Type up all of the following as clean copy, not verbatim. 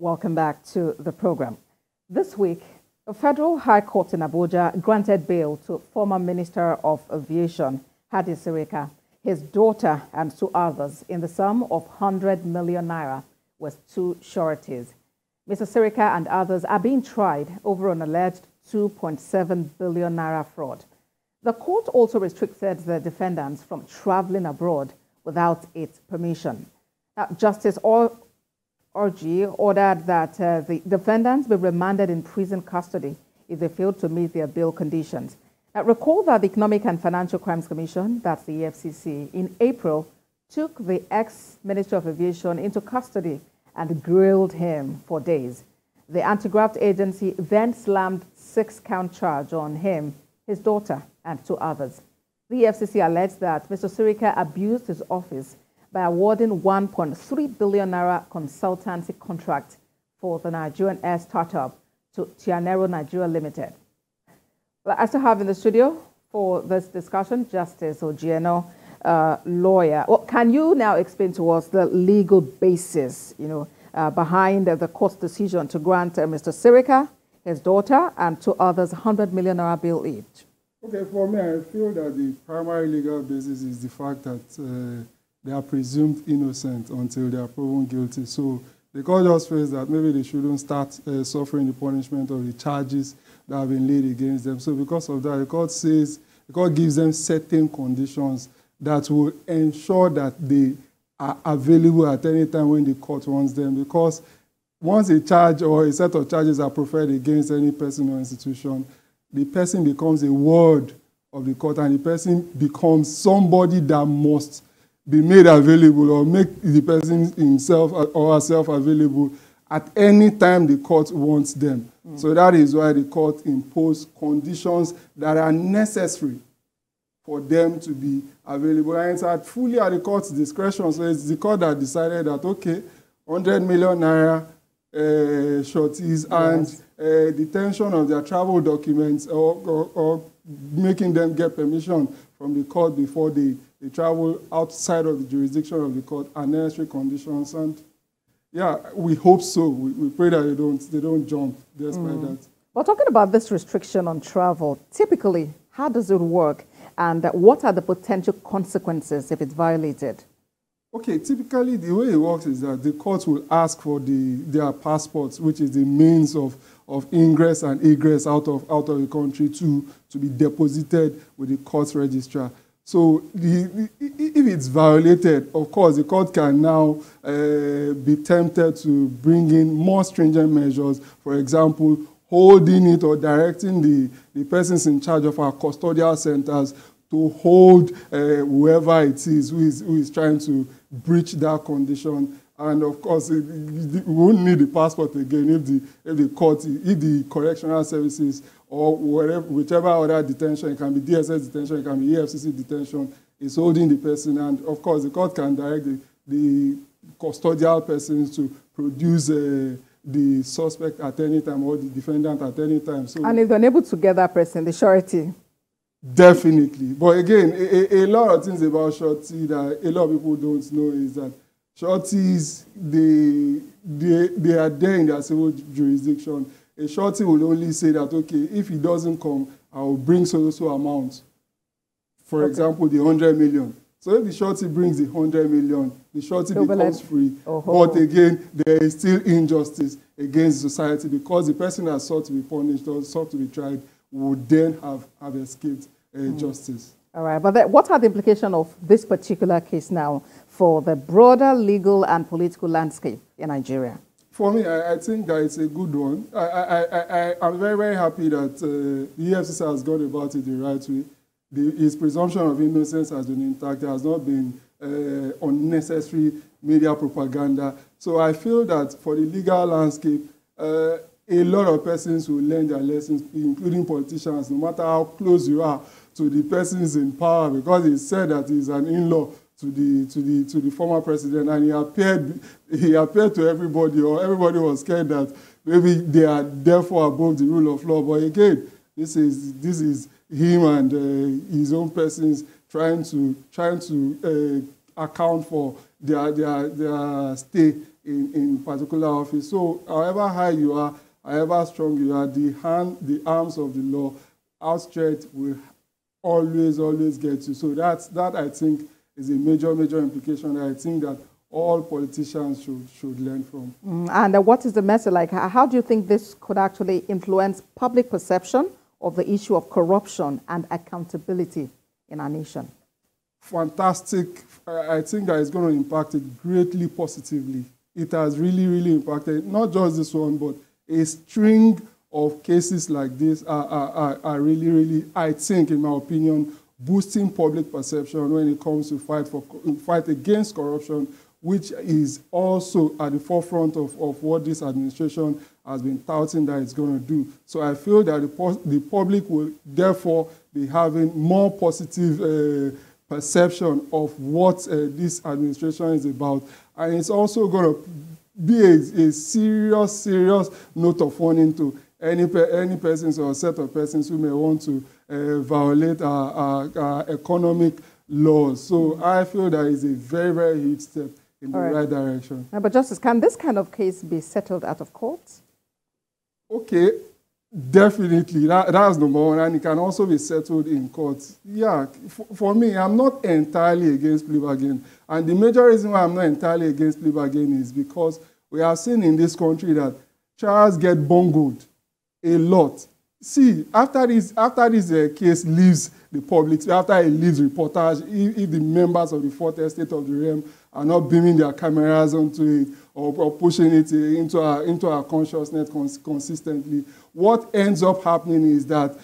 Welcome back to the program. This week, a federal high court in Abuja granted bail to former Minister of Aviation, Hadi Sirika, his daughter, and two others in the sum of 100 million naira with two sureties. Mr. Sirika and others are being tried over an alleged 2.7 billion naira fraud. The court also restricted the defendants from traveling abroad without its permission. Justice Orji ordered that the defendants be remanded in prison custody if they failed to meet their bail conditions. Recall that the Economic and Financial Crimes Commission, that's the EFCC, in April took the ex-Minister of Aviation into custody and grilled him for days. The anti-graft agency then slammed 6-count charge on him, his daughter, and two others. The EFCC alleged that Mr. Sirika abused his office by awarding 1.3 billion naira consultancy contract for the Nigerian air startup to Tianero Nigeria Limited. Well, I still have in the studio for this discussion Justice Ojieno, lawyer. Well, can you now explain to us the legal basis, behind the court's decision to grant Mr. Sirika, his daughter, and two others 100 million naira bail each? Okay, for me, I feel that the primary legal basis is the fact that they are presumed innocent until they are proven guilty. So the court just feels that maybe they shouldn't start suffering the punishment of the charges that have been laid against them. So because of that, the court gives them certain conditions that will ensure that they are available at any time when the court wants them. Because once a charge or a set of charges are preferred against any person or institution, the person becomes a ward of the court and the person becomes somebody that must be made available or make the person himself or herself available at any time the court wants them. So that is why the court imposed conditions that are necessary for them to be available. And it's fully at the court's discretion. So it's the court that decided that, okay, 100 million naira shorties and detention of their travel documents or making them get permission from the court before they travel outside of the jurisdiction of the court are necessary conditions. And yeah, we hope so. We pray that they don't jump despite that. Well, talking about this restriction on travel, typically, how does it work? And what are the potential consequences if it's violated? Okay, typically the way it works is that the court will ask for their passports, which is the means of ingress and egress out of the country to be deposited with the court's registrar. So if it's violated, of course, the court can now be tempted to bring in more stringent measures. For example, holding it or directing the persons in charge of our custodial centers to hold whoever it is who is trying to breach that condition. And of course, we won't need the passport again if the correctional services or whichever other detention, it can be DSS detention, it can be EFCC detention, is holding the person. And of course, the court can direct the custodial persons to produce the suspect at any time or the defendant at any time. So, and if they're unable to get that person, the surety? Definitely. But again, a lot of things about surety that a lot of people don't know is that sureties, they are there in their civil jurisdiction. A surety will only say that, okay, if he doesn't come, I will bring so amount. For example, the 100 million. So if the surety brings the 100 million, the surety becomes free. But again, there is still injustice against society because the person that sought to be punished or sought to be tried would then have escaped justice. All right, but what are the implications of this particular case now for the broader legal and political landscape in Nigeria? For me, I think that it's a good one. I'm very, very happy that the EFCC has gone about it the right way. His presumption of innocence has been intact. There has not been unnecessary media propaganda. So I feel that for the legal landscape, a lot of persons will learn their lessons, including politicians, no matter how close you are to the persons in power, because he said that he's an in-law to the former president, and he appeared to everybody, or everybody was scared that maybe they are therefore above the rule of law. But again, this is him and his own persons trying to account for their stay in particular office. So however high you are, however strong you are, the arms of the law outstretched will always get you. So that I think is a major implication that I think that all politicians should learn from. And what is the message like? How do you think this could actually influence public perception of the issue of corruption and accountability in our nation? Fantastic. I think that it's going to impact it greatly positively. It has really impacted not just this one, but a string of cases like this are really, I think, in my opinion, boosting public perception when it comes to fight against corruption, which is also at the forefront of what this administration has been touting that it's going to do. So I feel that the public will therefore be having more positive perception of what this administration is about. And it's also going to be a serious note of warning to any persons or set of persons who may want to violate our economic laws. So I feel that is a very huge step in the right direction. But Justice, can this kind of case be settled out of court? Okay, definitely. That's number one, and it can also be settled in court. Yeah, for me, I'm not entirely against plea bargain. And the major reason why I'm not entirely against plea bargain is because we have seen in this country that trials get bungled a lot. See, after this case leaves the public, after it leaves reportage, if the members of the Fourth Estate of the realm are not beaming their cameras onto it or pushing it into our consciousness consistently, what ends up happening is that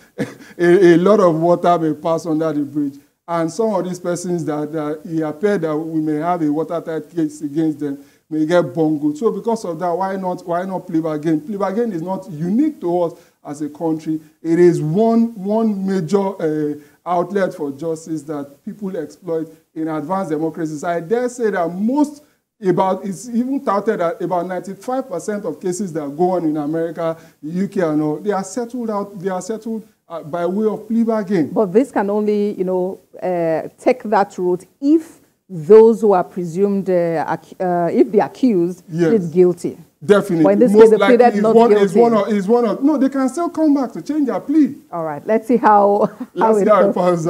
a lot of water may pass under the bridge. And some of these persons that it appeared that we may have a watertight case against them may get bungled. So because of that, why not plea bargain? Plea bargain is not unique to us as a country. It is one major outlet for justice that people exploit in advanced democracies. I dare say that it's even touted that about 95% of cases that go on in America, the UK and all, they are settled by way of plea bargain. But this can only, take that route if those who are presumed, if the accused is guilty. Definitely. But in this case, they pleaded not guilty. No, they can still come back to change their plea. All right. Let's see how it goes.